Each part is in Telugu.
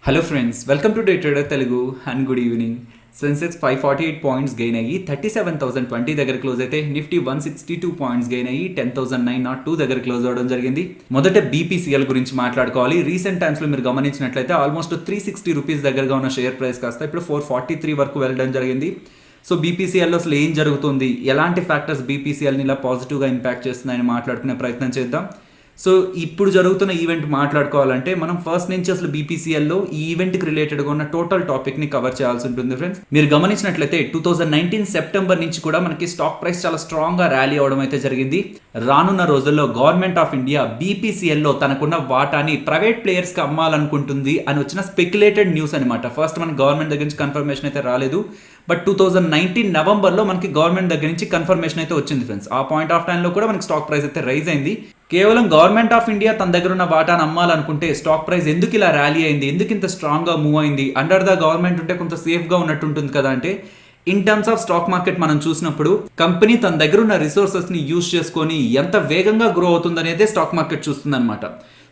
Hello friends, welcome to day trader Telugu and good evening. Sensex 548 points gain అయ్యి 37,020 దగ్గర క్లోజ్ అయితే, నిఫ్టీ 162 పాయింట్స్ గెయిన్ అయ్యి 10,902 దగ్గర క్లోజ్ అవ్వడం జరిగింది. మొదట బీపీసీఎల్ గురించి మాట్లాడుకోవాలి. రీసెంట్ టైమ్స్లో మీరు గమనించినట్లయితే ఆల్మోస్ట్ 360 రూపీస్ దగ్గరగా ఉన్న షేర్ ప్రైస్ కాస్త ఇప్పుడు 443 వరకు వెళ్ళడం జరిగింది. సో బీపీసీఎల్లో అసలు ఏం జరుగుతుంది, ఎలాంటి ఫ్యాక్టర్స్ బీపీసీఎల్ని ఇలా పాజిటివ్గా ఇంపాక్ట్ చేస్తున్నాయని మాట్లాడుకునే ప్రయత్నం చేద్దాం. సో ఇప్పుడు జరుగుతున్న ఈవెంట్ మాట్లాడుకోవాలంటే మనం ఫస్ట్ నుంచి అసలు బీపీసీఎల్లో ఈ ఈవెంట్కి రిలేటెడ్గా ఉన్న టోటల్ టాపిక్ని కవర్ చేయాల్సి ఉంటుంది ఫ్రెండ్స్. మీరు గమనించినట్లయితే 2019 సెప్టెంబర్ నుంచి కూడా మనకి స్టాక్ ప్రైస్ చాలా స్ట్రాంగ్గా ర్యాలీ అవడం అయితే జరిగింది. రానున్న రోజుల్లో గవర్నమెంట్ ఆఫ్ ఇండియా బీపీసీఎల్లో తనకున్న వాటాని ప్రైవేట్ ప్లేయర్స్కి అమ్మాలనుకుంటుంది అని వచ్చిన స్పెక్యులేటెడ్ న్యూస్ అనమాట. ఫస్ట్ మనకి గవర్నమెంట్ దగ్గర నుంచి కన్ఫర్మేషన్ అయితే రాలేదు, బట్ 2019 నవంబర్లో మనకి గవర్నమెంట్ దగ్గర నుంచి కన్ఫర్మేషన్ అయితే వచ్చింది ఫ్రెండ్స్. ఆ పాయింట్ ఆఫ్ టైంలో కూడా మనకి స్టాక్ ప్రైస్ అయితే రైజ్ అయింది. కేవలం గవర్నమెంట్ ఆఫ్ ఇండియా తన దగ్గర ఉన్న వాటాను అమ్మాలనుకుంటే స్టాక్ ప్రైస్ ఎందుకు ఇలా ర్యాలీ అయింది, ఎందుకు ఇంత స్ట్రాంగ్గా మూవ్ అయింది? అండర్ ద గవర్నమెంట్ ఉంటే కొంత సేఫ్గా ఉన్నట్టు ఉంటుంది కదా అంటే, in terms of stock market మనం చూసినప్పుడు కంపెనీ తన దగ్గర ఉన్న రిసోర్సెస్ని యూజ్ చేసుకొని ఎంత వేగంగా గ్రో అవుతుంది అనేది స్టాక్ మార్కెట్ చూస్తుంది అనమాట.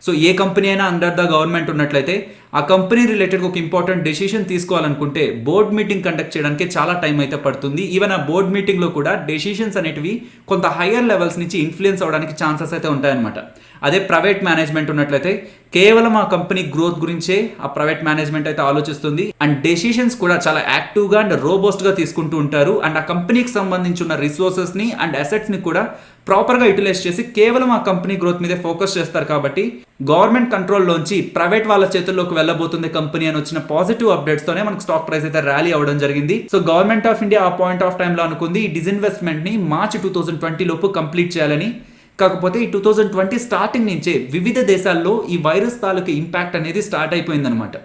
సో ఏ కంపెనీ అయినా అండర్ ద గవర్నమెంట్ ఉన్నట్లయితే ఆ కంపెనీ రిలేటెడ్ ఒక ఇంపార్టెంట్ డెసిషన్ తీసుకోవాలనుకుంటే బోర్డ్ మీటింగ్ కండక్ట్ చేయడానికి చాలా టైం అయితే పడుతుంది. ఈవెన్ ఆ బోర్డ్ మీటింగ్లో కూడా డెసిషన్స్ అనేటివి కొంత హయ్యర్ లెవెల్స్ నుంచి ఇన్ఫ్లుయెన్స్ అవడానికి ఛాన్సెస్ అయితే ఉంటాయన్నమాట. అదే ప్రైవేట్ మేనేజ్మెంట్ ఉన్నట్లయితే కేవలం ఆ కంపెనీ గ్రోత్ గురించే ఆ ప్రైవేట్ మేనేజ్మెంట్ అయితే ఆలోచిస్తుంది. అండ్ డెసిషన్స్ కూడా చాలా యాక్టివ్గా అండ్ రోబోస్ట్గా తీసుకుంటూ ఉంటారు. అండ్ ఆ కంపెనీకి సంబంధించి ఉన్న రిసోర్సెస్ని అండ్ అసెట్స్ని కూడా ప్రాపర్గా యూటిలైజ్ చేసి కేవలం ఆ కంపెనీ గ్రోత్ మీదే ఫోకస్ చేస్తారు. కాబట్టి గవర్నమెంట్ కంట్రోల్లోంచి ప్రైవేట్ వాళ్ళ చేతుల్లోకి వెళ్ళబోతుంది కంపెనీ అని వచ్చిన పాజిటివ్ అప్డేట్స్తోనే మనకు స్టాక్ ప్రైస్ అయితే ర్యాలీ అవ్వడం జరిగింది. సో గవర్నమెంట్ ఆఫ్ ఇండియా ఆ పాయింట్ ఆఫ్ టైంలో అనుకుంది ఈ డిస్ఇన్వెస్ట్మెంట్ని మార్చి 2020 లోపు కంప్లీట్ చేయాలని. కాకపోతే ఈ 2020 స్టార్టింగ్ నుంచే వివిధ దేశాల్లో ఈ వైరస్ తాలూకు ఇంపాక్ట్ అనేది స్టార్ట్ అయిపోయిందనమాట.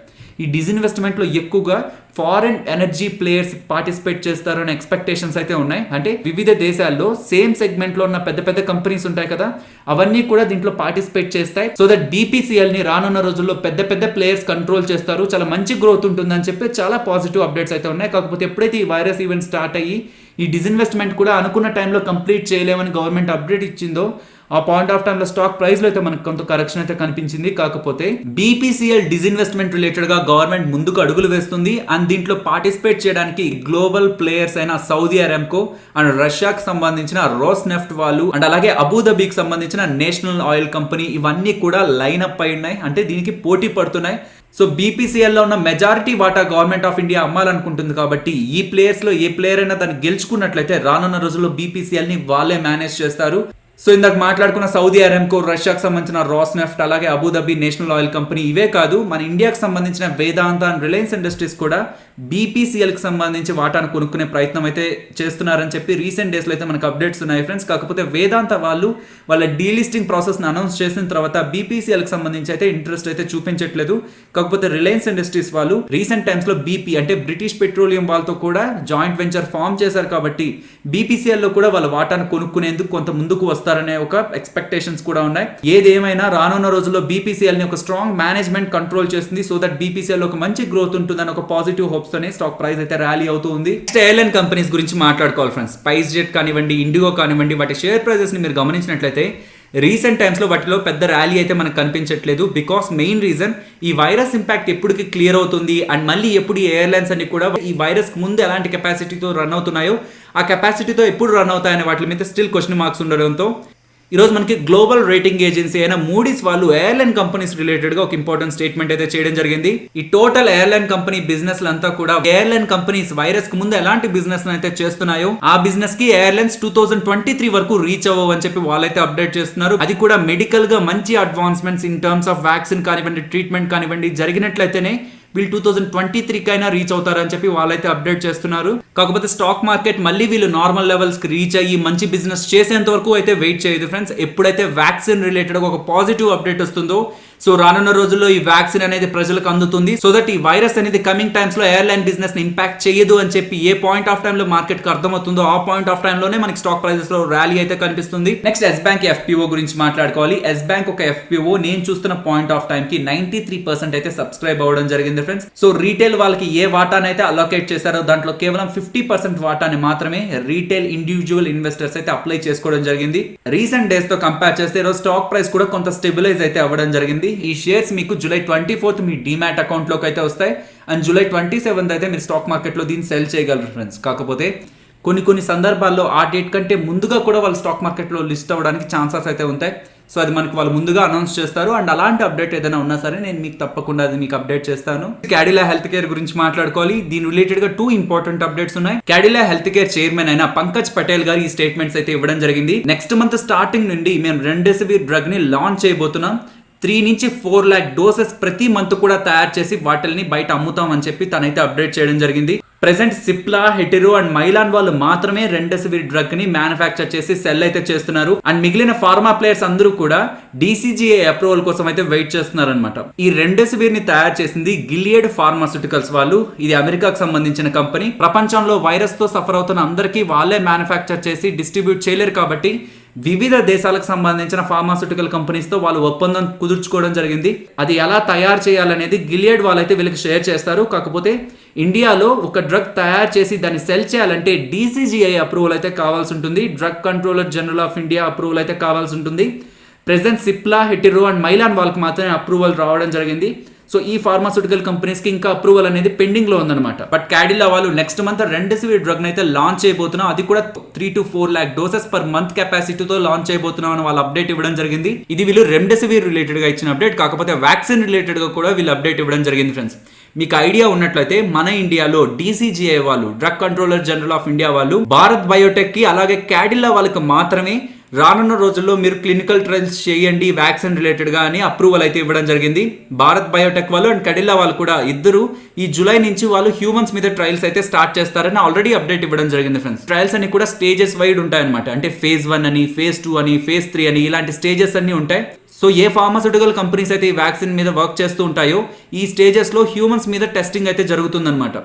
ఈ డిస్ఇన్వెస్ట్మెంట్లో ఎక్కువగా ఫారెన్ ఎనర్జీ ప్లేయర్స్ పార్టిసిపేట్ చేస్తారు అనే ఎక్స్పెక్టేషన్స్ అయితే ఉన్నాయి. అంటే వివిధ దేశాల్లో సేమ్ సెగ్మెంట్లో ఉన్న పెద్ద పెద్ద కంపెనీస్ ఉంటాయి కదా, అవన్నీ కూడా దీంట్లో పార్టిసిపేట్ చేస్తాయి. సో దట్ బీపీసీఎల్ని రానున్న రోజుల్లో పెద్ద పెద్ద ప్లేయర్స్ కంట్రోల్ చేస్తారు, చాలా మంచి గ్రోత్ ఉంటుందని చెప్పి చాలా పాజిటివ్ అప్డేట్స్ అయితే ఉన్నాయి. కాకపోతే ఎప్పుడైతే ఈ వైరస్ ఈవెంట్ స్టార్ట్ అయ్యి ఈ డిస్ఇన్వెస్ట్మెంట్ కూడా అనుకున్న టైంలో కంప్లీట్ చేయలేమని గవర్నమెంట్ అప్డేట్ ఇచ్చిందో ఆ పాయింట్ ఆఫ్ టైంలో స్టాక్ ప్రైస్లో అయితే మనకు కొంత కరెక్షన్ అయితే కనిపించింది. కాకపోతే బీపీసీఎల్ డిస్ఇన్వెస్ట్మెంట్ రిలేటెడ్గా గవర్నమెంట్ ముందుకు అడుగులు వేస్తుంది. అండ్ దీంట్లో పార్టిసిపేట్ చేయడానికి గ్లోబల్ ప్లేయర్స్ అయిన సౌదీ అరామ్కో అండ్ రష్యాకి సంబంధించిన రోస్నెఫ్ట్ వాళ్ళు అండ్ అలాగే అబుదాబీకి సంబంధించిన నేషనల్ ఆయిల్ కంపెనీ ఇవన్నీ కూడా లైన్ అప్ అయి ఉన్నాయి. అంటే దీనికి పోటీ పడుతున్నాయి. సో బీపీసీఎల్లో ఉన్న మెజారిటీ వాటా గవర్నమెంట్ ఆఫ్ ఇండియా అమ్మాలనుకుంటుంది. కాబట్టి ఈ ప్లేయర్స్లో ఏ ప్లేయర్ అయినా దాన్ని గెలుచుకున్నట్లయితే రానున్న రోజుల్లో బీపీసీఎల్ని వాళ్ళే మేనేజ్ చేస్తారు. సో ఇందాక మాట్లాడుకున్న సౌదీ అరామ్కో, రష్యాకు సంబంధించిన రోస్నెఫ్ట్, అలాగే అబుదాబి నేషనల్ ఆయిల్ కంపెనీ ఇవే కాదు, మన ఇండియాకు సంబంధించిన వేదాంత అండ్ రిలయన్స్ ఇండస్ట్రీస్ కూడా బీపీసీఎల్కి సంబంధించి వాటాను కొనుక్కునే ప్రయత్నం అయితే చేస్తున్నారని చెప్పి రీసెంట్ డేస్లో అయితే మనకు అప్డేట్స్ ఉన్నాయి ఫ్రెండ్స్. కాకపోతే వేదాంత వాళ్ళు వాళ్ళ డీలిస్టింగ్ ప్రాసెస్ని అనౌన్స్ చేసిన తర్వాత బీపీసీఎల్కి సంబంధించి అయితే ఇంట్రెస్ట్ అయితే చూపించట్లేదు. కాకపోతే రిలయన్స్ ఇండస్ట్రీస్ వాళ్ళు రీసెంట్ టైమ్స్లో బీపీ అంటే బ్రిటిష్ పెట్రోలియం వాళ్ళతో కూడా జాయింట్ వెంచర్ ఫామ్ చేశారు. కాబట్టి బీపీసీఎల్లో కూడా వాళ్ళ వాటాను కొనుక్కునేందుకు కొంత ముందుకు వస్తారనే ఒక ఎక్స్పెక్టేషన్స్ కూడా ఉన్నాయి. ఏదేమైనా రానున్న రోజుల్లో బీపీసీఎల్ ని ఒక స్ట్రాంగ్ మేనేజ్మెంట్ కంట్రోల్ చేస్తుంది. సో దట్ బీపీసీఎల్ ఒక మంచి గ్రోత్ ఉంటుందని ఒక పాజిటివ్ హోప్స్ తోనే స్టాక్ ప్రైస్ అయితే ర్యాలీ అవుతూ ఉంది. ఎయిర్లైన్ కంపెనీస్ గురించి మాట్లాడుకోవాలి ఫ్రెండ్స్. స్పైస్ జెట్ కానివ్వండి, ఇండిగో కానివ్వండి, వాటి షేర్ ప్రైజెస్ ని మీరు గమనించినట్లయితే రీసెంట్ టైమ్స్లో వాటిలో పెద్ద ర్యాలీ అయితే మనకు కనిపించట్లేదు. బికాస్ మెయిన్ రీజన్ ఈ వైరస్ ఇంపాక్ట్ ఎప్పటికి క్లియర్ అవుతుంది అండ్ మళ్ళీ ఎప్పుడు ఈ ఎయిర్లైన్స్ అన్ని కూడా ఈ వైరస్ ముందు ఎలాంటి కెపాసిటీతో రన్ అవుతున్నాయో ఆ కెపాసిటీతో ఎప్పుడు రన్ అవుతాయనే వాటి మీద స్టిల్ క్వశ్చన్ మార్క్స్ ఉండడంతో ఈరోజు మనకి గ్లోబల్ రేటింగ్ ఏజెన్సీ అయిన మూడీస్ వాళ్ళు ఎయిర్లైన్ కంపెనీస్ రిలేటెడ్ గా ఒక ఇంపార్టెంట్ స్టేట్మెంట్ అయితే చేయడం జరిగింది. ఈ టోటల్ ఎయిర్లైన్ కంపెనీ బిజినెస్ అంతా కూడా ఎయిర్లైన్ కంపెనీస్ వైరస్ కు ముందు ఎలాంటి బిజినెస్ అయితే చేస్తున్నాయో ఆ బిజినెస్ కి ఎయిర్లైన్స్ 2023 వరకు రీచ్ అవ్వవు అని చెప్పి వాళ్ళైతే అప్డేట్ చేస్తున్నారు. అది కూడా మెడికల్ గా మంచి advancements in terms of vaccine కానివ్వండి, ట్రీట్మెంట్ కానివ్వండి జరిగినట్లయితేనే వీళ్ళు 2023 కైనా రీచ్ అవుతారని చెప్పి వాళ్ళైతే అప్డేట్ చేస్తున్నారు. కాకపోతే స్టాక్ మార్కెట్ మళ్ళీ వీళ్ళు నార్మల్ లెవెల్స్ కి రీచ్ అయ్యి మంచి బిజినెస్ చేసేంత వరకు అయితే వెయిట్ చేయదు ఫ్రెండ్స్. ఎప్పుడైతే వ్యాక్సిన్ రిలేటెడ్ ఒక పాజిటివ్ అప్డేట్ వస్తుందో సో రానున్న రోజుల్లో ఈ వ్యాక్సిన్ అనేది ప్రజలకు అందుతుంది. సో దట్ ఈ వైరస్ అనేది కమింగ్ టైమ్స్ లో ఎయిర్లైన్ బిజినెస్ ని ఇంపాక్ట్ చేయదు అని చెప్పి ఏ పాయింట్ ఆఫ్ టైమ్ లో మార్కెట్ కి అర్థమవుతుందో ఆ పాయింట్ ఆఫ్ టైమ్ లోనే మనకి స్టాక్ ప్రైజెస్ లో ర్యాలీ అయితే కనిపిస్తుంది. నెక్స్ట్ ఎస్ బ్యాంక్ ఎఫ్పిఓ గురించి మాట్లాడుకోవాలి. ఎస్ బ్యాంక్ ఒక ఎఫ్పిఓ నేను చూస్తున్న పాయింట్ ఆఫ్ టైం కి 93% అయితే సబ్స్క్రైబ్ అవ్వడం జరిగింది జరిగింది ఫ్రెండ్స్. సో రీటైల్ వాళ్ళకి ఏ వాటాను అయితే అలొకేట్ చేశారో దాంట్లో కేవలం 50% వాటాని మాత్రమే రీటైల్ ఇండివిజువల్ ఇన్వెస్టర్స్ అయితే అప్లై చేసుకోవడం జరిగింది. రీసెంట్ డేస్ తో కంపేర్ చేస్తే ఈరోజు స్టాక్ ప్రైస్ కూడా కొంత స్టెబిలైజ్ అయితే అవ్వడం జరిగింది. ఈ షేర్స్ మీకు జూలై 24th మీ డీమ్యాట్ అకౌంట్ లోకి అయితే వస్తాయి అండ్ జూలై 27th అయితే మీరు స్టాక్ మార్కెట్ లో దీన్ని సెల్ చేయగలరు ఫ్రెండ్స్. కాకపోతే కొన్ని సందర్భాల్లో ఆ డేట్ కంటే ముందుగా కూడా వాళ్ళు స్టాక్ మార్కెట్లో లిస్ట్ అవ్వడానికి ఛాన్సెస్ అయితే ఉంటాయి. సో అది మనకి వాళ్ళు ముందుగా అనౌన్స్ చేస్తారు అండ్ అలాంటి అప్డేట్ ఏదైనా ఉన్నా సరే నేను మీకు తప్పకుండా అది మీకు అప్డేట్ చేస్తాను. క్యాడిలా హెల్త్ కేర్ గురించి మాట్లాడుకోవాలి. దీని రిలేటెడ్ గా 2 ఇంపార్టెంట్ అప్డేట్స్ ఉన్నాయి. క్యాడిలా హెల్త్ కేర్ చైర్మన్ అయిన పంకజ్ పటేల్ గారు ఈ స్టేట్మెంట్స్ అయితే ఇవ్వడం జరిగింది. నెక్స్ట్ మంత్ స్టార్టింగ్ నుండి మేము రెమ్డెసివిర్ డ్రగ్ ని లాంచ్ చేయబోతున్నాం. 3 నుంచి 4 lakh డోసెస్ ప్రతి మంత్ కూడా తయారు చేసి వాటిని బయట అమ్ముతాం అని చెప్పి తనైతే అప్డేట్ చేయడం జరిగింది. Present Cipla, hetero and Mylan వాళ్ళు మాత్రమే రెమ్డెసివిర్ డ్రగ్ ని మ్యానుఫ్యాక్చర్ చేసి సెల్ అయితే చేస్తున్నారు అండ్ మిగిలిన ఫార్మా ప్లేయర్స్ అందరూ కూడా DCGI అప్రూవల్ కోసం అయితే వెయిట్ చేస్తున్నారు అనమాట. ఈ రెమ్డెసివిర్ ని తయారు చేసింది గిలియడ్ ఫార్మాస్యూటికల్స్ వాళ్ళు. ఇది అమెరికాకు సంబంధించిన కంపెనీ. ప్రపంచంలో వైరస్ తో సఫర్ అవుతున్న అందరికీ వాళ్ళే మ్యానుఫ్యాక్చర్ చేసి డిస్ట్రిబ్యూట్ చేయలేరు కాబట్టి వివిధ దేశాలకు సంబంధించిన ఫార్మాస్యూటికల్ కంపెనీస్ తో వాళ్ళు ఒప్పందం కుదుర్చుకోవడం జరిగింది. అది ఎలా తయారు చేయాలనేది గిలియడ్ వాళ్ళైతే వీళ్ళకి షేర్ చేస్తారు. కాకపోతే ఇండియాలో ఒక డ్రగ్ తయారు చేసి దాన్ని సెల్ చేయాలంటే DCGI అప్రూవల్ అయితే కావాల్సి ఉంటుంది. Drug controller general of India approval అయితే కావాల్సి ఉంటుంది. Present Cipla, hetero and Mylan వాళ్ళకి మాత్రమే అప్రూవల్ రావడం జరిగింది. సో ఈ ఫార్మాస్యూటికల్ కంపెనీస్ కి ఇంకా అప్రూవల్ అనేది పెండింగ్ లో ఉందన్నమాట. బట్ క్యాడిలా వాళ్ళు నెక్స్ట్ మంత్ రెమ్డెసివిర్ డ్రగ్ అయితే లాంచ్ చేయబోతున్నాం. అది కూడా 3 to 4 lakh doses per month కెపాసిటీతో లాంచ్ చేయబోతున్నాం అని వాళ్ళు అప్డేట్ ఇవ్వడం జరిగింది. ఇది వీళ్ళు రెమ్డెసివిర్ రిలేటెడ్ గా ఇచ్చిన అప్డేట్. కాకపోతే వ్యాక్సిన్ రిలేటెడ్ గా కూడా వీళ్ళు అప్డేట్ ఇవ్వడం జరిగింది ఫ్రెండ్స్. మీకు ఐడియా ఉన్నట్లయితే మన ఇండియాలో DCGI వాళ్ళు, drug controller general of India వాళ్ళు భారత్ బయోటెక్ కి అలాగే క్యాడిలా వాళ్ళకి మాత్రమే రానున్న రోజుల్లో మీరు క్లినికల్ ట్రయల్స్ చేయండి వ్యాక్సిన్ రిలేటెడ్ గా అని అప్రూవల్ అయితే ఇవ్వడం జరిగింది. భారత్ బయోటెక్ వాళ్ళు అండ్ క్యాడిలా వాళ్ళు కూడా ఇద్దరు ఈ జూలై నుంచి వాళ్ళు హ్యూమన్స్ మీద ట్రయల్స్ అయితే స్టార్ట్ చేస్తారని ఆల్రెడీ అప్డేట్ ఇవ్వడం జరిగింది ఫ్రెండ్స్. ట్రయల్స్ అన్ని కూడా స్టేజెస్ వైడ్ ఉంటాయి అనమాట. అంటే phase 1 అని, phase 2 అని, phase 3 అని ఇలాంటి స్టేజెస్ అన్ని ఉంటాయి. సో ఏ ఫార్మాస్యూటికల్ కంపెనీస్ అయితే ఈ వ్యాక్సిన్ మీద వర్క్ చేస్తూ ఉంటాయో ఈ స్టేజెస్ లో హ్యూమన్స్ మీద టెస్టింగ్ అయితే జరుగుతుందన్నమాట.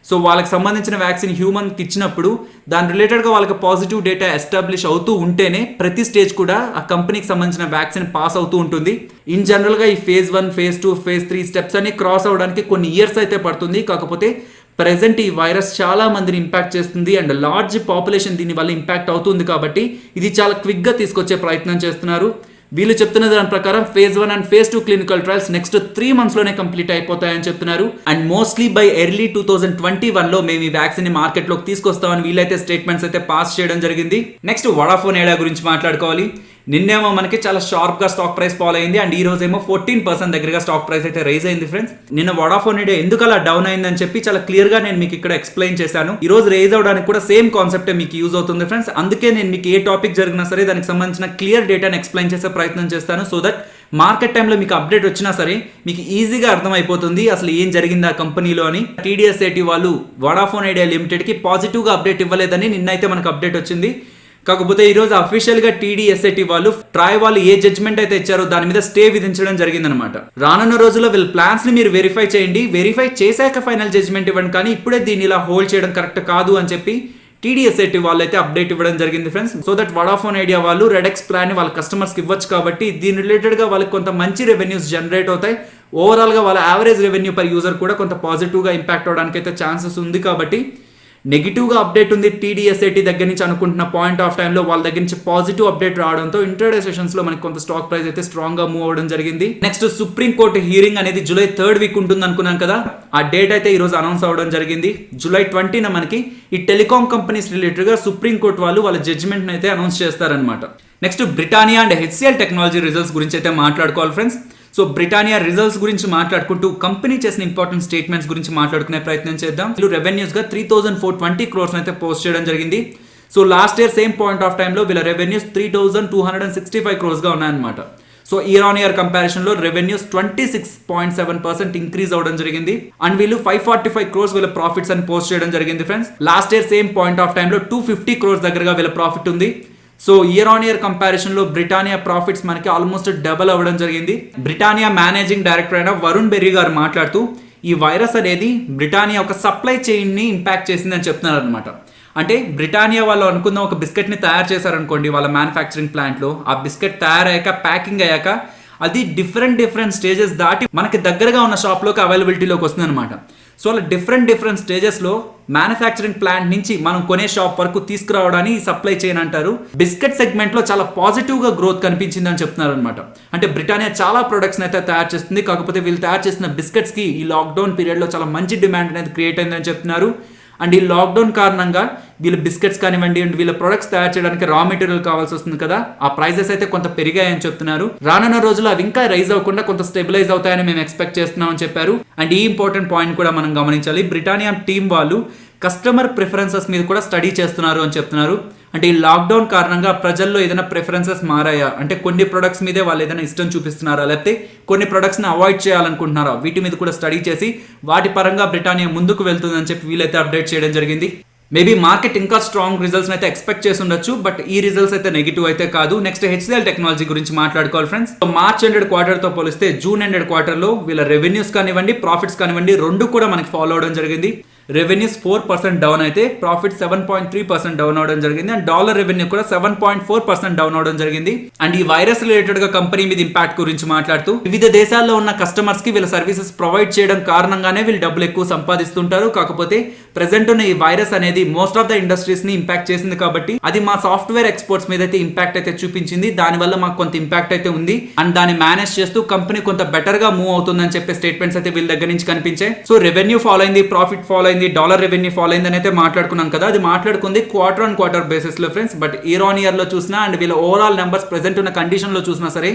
సో వాళ్ళకి సంబంధించిన వ్యాక్సిన్ హ్యూమన్కి ఇచ్చినప్పుడు దాని రిలేటెడ్గా వాళ్ళకి పాజిటివ్ డేటా ఎస్టాబ్లిష్ అవుతూ ఉంటేనే ప్రతి స్టేజ్ కూడా ఆ కంపెనీకి సంబంధించిన వ్యాక్సిన్ పాస్ అవుతూ ఉంటుంది. ఇన్ జనరల్గా ఈ phase 1, phase 2, phase 3 స్టెప్స్ అన్ని క్రాస్ అవడానికి కొన్ని ఇయర్స్ అయితే పడుతుంది. కాకపోతే ప్రెసెంట్ ఈ వైరస్ చాలా మందిని ఇంపాక్ట్ చేస్తుంది అండ్ లార్జ్ పాపులేషన్ దీని వల్ల ఇంపాక్ట్ అవుతుంది కాబట్టి ఇది చాలా క్విక్గా తీసుకొచ్చే ప్రయత్నం చేస్తున్నారు. వీళ్ళు చెప్తున్న దాని ప్రకారం phase 1 and phase 2 clinical trials next 3 months లోనే కంప్లీట్ అయిపోతాయని చెప్తున్నారు. అండ్ మోస్ట్లీ బై ఎర్లీ 2021 లో మేము ఈ వ్యాక్సిన్ ని మార్కెట్ లోకి తీసుకొస్తామని వీళ్ళైతే స్టేట్మెంట్స్ అయితే పాస్ చేయడం జరిగింది. నెక్స్ట్ వడాఫోన్ ఐడియా గురించి మాట్లాడుకోవాలి. నిన్నేమో మనకి చాలా షార్ప్ గా స్టాక్ ప్రైస్ ఫాల్ అయింది అండ్ ఈ రోజు ఏమో 14% దగ్గరగా స్టాక్ ప్రైస్ అయితే రైజ్ అయింది ఫ్రెండ్స్. నిన్న వడాఫోన్ ఐడియా ఎందుకు అలా డౌన్ అయిందని చెప్పి చాలా క్లియర్ గా నేను మీకు ఇక్కడ ఎక్స్ప్లెయిన్ చేశాను. ఈ రోజు రైజ్ అవడానికి కూడా సేమ్ కాన్సెప్ట్ మీకు యూజ్ అవుతుంది ఫ్రెండ్స్. అందుకే నేను మీకు ఏ టాపిక్ జరిగినా సరే దానికి సంబంధించిన క్లియర్ డేటాను ఎక్స్ప్లెయిన్ చేసే ప్రయత్నం చేస్తాను. సో దట్ మార్కెట్ టైంలో మీకు అప్డేట్ వచ్చినా సరే మీకు ఈజీగా అర్థమైపోతుంది అసలు ఏం జరిగింది ఆ కంపెనీలో అని. TDSAT వాళ్ళు వడాఫోన్ ఐడియా లిమిటెడ్ కి పాజిటివ్ గా అప్డేట్ ఇవ్వలేదని నిన్నైతే మనకు అప్డేట్ వచ్చింది. కాకపోతే ఈ రోజు అఫీషియల్ గా TDSAT వాళ్ళు ట్రాయ్ వాళ్ళు ఏ జడ్జ్మెంట్ అయితే ఇచ్చారో దాని మీద స్టే విధించడం జరిగిందనమాట. రానున్న రోజుల్లో వీళ్ళ ప్లాన్స్ ని మీరు వెరిఫై చేయండి, వెరిఫై చేశాక ఫైనల్ జడ్జ్మెంట్ ఇవ్వండి, కానీ ఇప్పుడే దీన్ని ఇలా హోల్డ్ చేయడం కరెక్ట్ కాదు అని చెప్పి TDSAT వాళ్ళు అయితే అప్డేట్ ఇవ్వడం జరిగింది friends. So that Vodafone idea వాళ్ళు రెడెక్స్ ప్లాన్ ని వాళ్ళ కస్టమర్స్ కి ఇవ్వచ్చు కాబట్టి దీని రిలేటెడ్ గా వాళ్ళకి కొంత మంచి రెవెన్యూస్ జనరేట్ అవుతాయి. ఓవరాల్ గా వాళ్ళ యావరేజ్ రెవెన్యూ పర్ యూజర్ కూడా కొంత పాజిటివ్ గా ఇంపాక్ట్ అవడానికి అయితే ఛాన్సెస్ ఉంది. కాబట్టి నెగిటివ్ గా అప్డేట్ ఉంది TDSAT దగ్గర నుంచి అనుకుంటున్న పాయింట్ ఆఫ్ టైంలో వాళ్ళ దగ్గర నుంచి పాజిటివ్ అప్డేట్ రావడంతో ఇంట్రాడే సెషన్స్ లో మనకి కొంత స్టాక్ ప్రైస్ అయితే స్ట్రాంగ్ గా మూవ్ అవడం జరిగింది. నెక్స్ట్ సుప్రీం కోర్టు హియరింగ్ అనేది జూలై 3rd వీక్ ఉంటుంది అనుకున్నాం కదా, ఆ డేట్ అయితే ఈ రోజు అనౌన్స్ అవడం జరిగింది. జూలై 20న మనకి ఈ టెలికాం కంపెనీస్ రిలేటెడ్ గా సుప్రీం కోర్టు వాళ్ళు వాళ్ళ జడ్జిమెంట్ అయితే అనౌన్స్ చేస్తారనమాట. Next Britannia and HCL technology results గురించి అయితే మాట్లాడుకోవాలి ఫ్రెండ్స్. సో బ్రిటానియా రిజల్ట్స్ గురించి మాట్లాడుకుంటూ కంపెనీ చేసిన ఇంపార్టెంట్ స్టేట్మెంట్స్ గురించి మాట్లాడుకునే ప్రయత్నం చేద్దాం. వీళ్ళు రెవెన్యూస్ గా 3,420 crores అయితే పోస్ట్ చేయడం జరిగింది. So last year same point of టైంలో వీళ్ళ రెవెన్యూస్ 3,265 crores గా ఉన్నాయన్నమాట. So year on year comparison లో రెవెన్యూస్ 26.7% ఇంక్రీజ్ అవడం జరిగింది. అండ్ వీళ్ళు 545 crores వీళ్ళ ప్రాఫిట్స్ అని పోస్ట్ చేయడం జరిగింది friends. Last year same point of టైంలో 250 crores దగ్గరగా వీళ్ళ ప్రాఫిట్ ఉంది. So year on year comparison లో బ్రిటానియా ప్రాఫిట్స్ మనకి ఆల్మోస్ట్ డబల్ అవ్వడం జరిగింది. బ్రిటానియా మేనేజింగ్ డైరెక్టర్ అయిన వరుణ్ బెర్రీ గారు మాట్లాడుతూ ఈ వైరస్ అనేది బ్రిటానియా ఒక సప్లై చైన్ ని ఇంపాక్ట్ చేసిందని చెప్తున్నారు అనమాట. అంటే బ్రిటానియా వాళ్ళు అనుకున్న ఒక బిస్కెట్ ని తయారు చేశారనుకోండి వాళ్ళ మ్యానుఫ్యాక్చరింగ్ ప్లాంట్ లో, ఆ బిస్కెట్ తయారయ్యాక ప్యాకింగ్ అయ్యాక అది డిఫరెంట్ స్టేజెస్ దాటి మనకి దగ్గరగా ఉన్న షాప్లోకి అవైలబిలిటీలోకి వస్తుంది అనమాట. సో అలా డిఫరెంట్ స్టేజెస్లో మ్యానుఫ్యాక్చరింగ్ ప్లాంట్ నుంచి మనం కొనే షాప్ వరకు తీసుకురావడాన్ని సప్లై చైన్ అంటారు. బిస్కెట్ సెగ్మెంట్లో చాలా పాజిటివ్గా గ్రోత్ కనిపించింది అని చెప్తున్నారు అనమాట. అంటే బ్రిటానియా చాలా ప్రొడక్ట్స్ అయితే తయారు చేస్తుంది, కాకపోతే వీళ్ళు తయారు చేసిన బిస్కెట్స్కి ఈ లాక్డౌన్ పీరియడ్లో చాలా మంచి డిమాండ్ అనేది క్రియేట్ అయిందని చెప్తున్నారు. అండ్ ఈ లాక్డౌన్ కారణంగా వీళ్ళ బిస్కెట్స్ కానివ్వండి అండ్ వీళ్ళ ప్రొడక్ట్స్ తయారు చేయడానికి రా మెటీరియల్ కావాల్సి వస్తుంది కదా, ఆ ప్రైజెస్ అయితే కొంత పెరిగాయని చెప్తున్నారు. రానున్న రోజుల్లో అవి ఇంకా రైజ్ అవ్వకుండా కొంత స్టెబిలైజ్ అవుతాయని మేము ఎక్స్పెక్ట్ చేస్తున్నామని చెప్పారు. అండ్ ఈ ఇంపార్టెంట్ పాయింట్ కూడా మనం గమనించాలి, బ్రిటానియా టీం వాళ్ళు కస్టమర్ ప్రిఫరెన్సెస్ మీద కూడా స్టడీ చేస్తున్నారు అని చెప్తున్నారు. అంటే ఈ లాక్డౌన్ కారణంగా ప్రజల్లో ఏదైనా ప్రిఫరెన్సెస్ మారాయా, అంటే కొన్ని ప్రొడక్ట్స్ మీదే వాళ్ళు ఏదైనా ఇష్టం చూపిస్తున్నారా, లేకపోతే కొన్ని ప్రొడక్ట్స్ని అవాయిడ్ చేయాలనుకుంటున్నారా, వీటి మీద కూడా స్టడీ చేసి వాటి పరంగా బ్రిటానియా ముందుకు వెళ్తుందని చెప్పి వీళ్ళైతే అప్డేట్ చేయడం జరిగింది. మేబీ మార్కెట్ ఇంకా స్ట్రాంగ్ రిజల్ట్స్ అయితే ఎక్స్పెక్ట్ చేసి ఉండొచ్చు, బట్ ఈ రిజల్ట్స్ అయితే నెగిటివ్ అయితే కాదు. నెక్స్ట్ HCL టెక్నాలజీ గురించి మాట్లాడుకోవాలి ఫ్రెండ్స్. మార్చ్ ఎండెడ్ క్వార్టర్తో పోలిస్తే జూన్ ఎండెడ్ క్వార్టర్లో వీళ్ళ రెవెన్యూస్ కానివ్వండి ప్రాఫిట్స్ కానివ్వండి రెండు కూడా మనకి ఫాలో అవడం జరిగింది. రెవెన్యూస్ 4% డౌన్ అయితే ప్రాఫిట్ 7.3% డౌన్ అవడం జరిగింది. అండ్ డాలర్ రెవెన్యూ కూడా 7.4% డౌన్ అవడం జరిగింది. అండ్ ఈ వైరస్ రిలేటెడ్ గా కంపెనీ మీద ఇంపాక్ట్ గురించి మాట్లాడుతూ వివిధ దేశాల్లో ఉన్న కస్టమర్స్ కి వీళ్ళ సర్వీసెస్ ప్రొవైడ్ చేయడం కారణంగానే వీళ్ళు డబ్బులు ఎక్కువ సంపాదిస్తుంటారు. కాకపోతే ప్రెసెంట్ ఉన్న ఈ వైరస్ అనేది మోస్ట్ ఆఫ్ ద ఇండస్ట్రీస్ ని ఇంపాక్ట్ చేసింది కాబట్టి అది మా సాఫ్ట్వేర్ ఎక్స్పోర్ట్స్ మీద అయితే ఇంపాక్ట్ అయితే చూపించింది. దానివల్ల మాకు కొంత ఇంపాక్ట్ అయితే ఉంది అండ్ దాన్ని మేనేజ్ చేస్తూ కంపెనీ కొంత బెటర్ గా మూవ్ అవుతుందని చెప్పే స్టేట్మెంట్స్ అయితే వీళ్ళ దగ్గర నుంచి కనిపించాయి. సో రెవెన్యూ ఫాలో అయింది, ప్రాఫిట్ ఫాలో అయింది, డాలర్ రెవెన్యూ ఫాలో అయిందని అయితే మాట్లాడుకున్నాం కదా, అది మాట్లాడుకుంది క్వార్టర్ ఆన్ క్వార్టర్ బేసిస్ లో friends. But year on year లో చూసినా అండ్ వీళ్ళ ఓవరాల్ నెంబర్స్ ప్రెసెంట్ ఉన్న కండిషన్ లో చూసినా సరే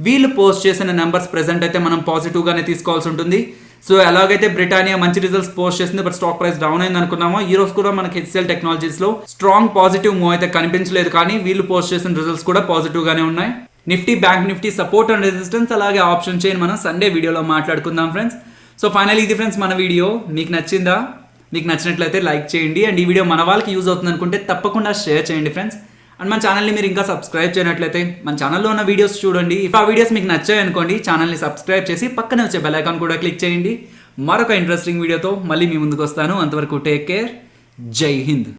వీళ్ళు పోస్ట్ చేసిన నెంబర్స్ ప్రెసెంట్ అయితే మనం పాజిటివ్ గానే తీసుకోవాల్సి ఉంటుంది. సో ఎలాగైతే బ్రిటానియా మంచి రిజల్ట్స్ పోస్ట్ చేసింది బట్ స్టాక్ ప్రైస్ డౌన్ అయింది అనుకున్నామో, ఈ రోజు కూడా మనకి HCL టెక్నాలజీస్ లో స్ట్రాంగ్ పాజిటివ్ మూవ్ అయితే కనిపించలేదు, కానీ వీళ్ళు పోస్ట్ చేసిన రిజల్ట్స్ కూడా పాజిటివ్ గానే ఉన్నాయి. Nifty bank Nifty support and resistance అలాగే ఆప్షన్ చైన్ మనం సండే వీడియోలో మాట్లాడుకుందాం ఫ్రెండ్స్. సో ఫైనల్ ఇది ఫ్రెండ్స్ మన వీడియో. మీకు నచ్చిందా? మీకు నచ్చినట్లయితే లైక్ చేయండి అండ్ ఈ వీడియో మన వాళ్ళకి యూజ్ అవుతుంది అనుకుంటే తప్పకుండా షేర్ చేయండి ఫ్రెండ్స్. అండ్ మన ఛానల్ని మీరు ఇంకా సబ్స్క్రైబ్ చేయనట్లయితే మన ఛానల్లో ఉన్న వీడియోస్ చూడండి. ఇఫ్ ఆ వీడియోస్ మీకు నచ్చాయి అనుకోండి, ఛానల్ని సబ్స్క్రైబ్ చేసి పక్కనే వచ్చే బెల్ ఐకాన్ కూడా క్లిక్ చేయండి. మరొక ఇంట్రెస్టింగ్ వీడియోతో మళ్ళీ మీ ముందుకు వస్తాను. అంతవరకు టేక్ కేర్. జై హింద్.